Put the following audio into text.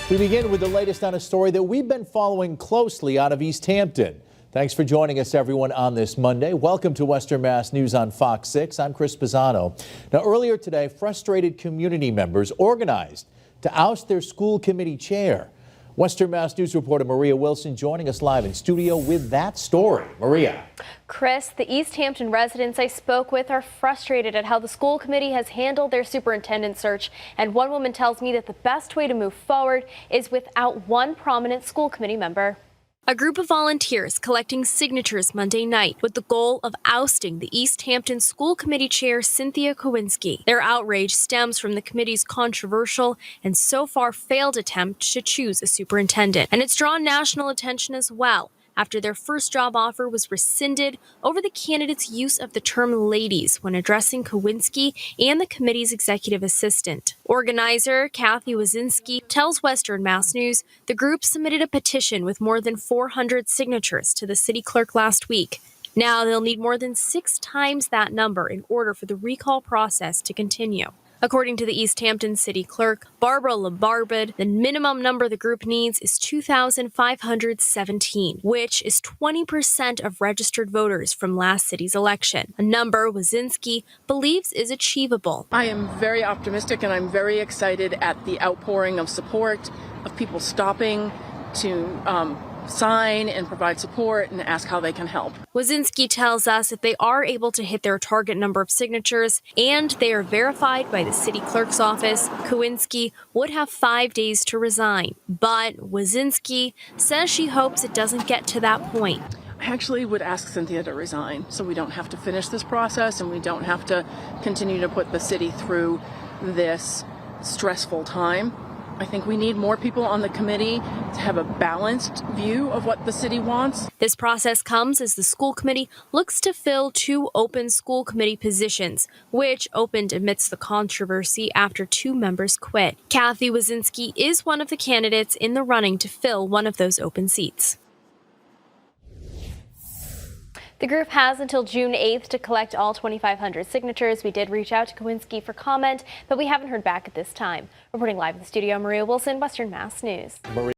We begin with the latest on a story that we've been following closely out of Easthampton. Thanks for joining us, everyone, on this Monday. Welcome to Western Mass News on Fox 6. I'm Chris Pisano. Now, earlier today, frustrated community members organized to oust their school committee chair. Western Mass News reporter Maria Wilson joining us live in studio with that story. Maria. Chris, the Easthampton residents I spoke with are frustrated at how the school committee has handled their superintendent search. And one woman tells me that the best way to move forward is without one prominent school committee member. A group of volunteers collecting signatures Monday night with the goal of ousting the Easthampton School Committee Chair Cynthia Kowinski. Their outrage stems from the committee's controversial and so far failed attempt to choose a superintendent. And it's drawn national attention as well, after their first job offer was rescinded over the candidate's use of the term ladies when addressing Kowinski and the committee's executive assistant. Organizer Kathy Wazinski tells Western Mass News the group submitted a petition with more than 400 signatures to the city clerk last week. Now they'll need more than 6 times that number in order for the recall process to continue. According to the Easthampton City Clerk, Barbara LaBarbed, the minimum number the group needs is 2,517, which is 20% of registered voters from last city's election, a number Wazinski believes is achievable. I am very optimistic and I'm very excited at the outpouring of support, of people stopping to sign and provide support and ask how they can help. Wazinski tells us if they are able to hit their target number of signatures and they are verified by the city clerk's office, Kowinski would have 5 days to resign. But Wazinski says she hopes it doesn't get to that point. I actually would ask Cynthia to resign so we don't have to finish this process and we don't have to continue to put the city through this stressful time. I think we need more people on the committee to have a balanced view of what the city wants. This process comes as the school committee looks to fill 2 open school committee positions, which opened amidst the controversy after 2 members quit. Kathy Wazinski is one of the candidates in the running to fill one of those open seats. The group has until June 8th to collect all 2,500 signatures. We did reach out to Kowinski for comment, but we haven't heard back at this time. Reporting live in the studio, Maria Wilson, Western Mass News.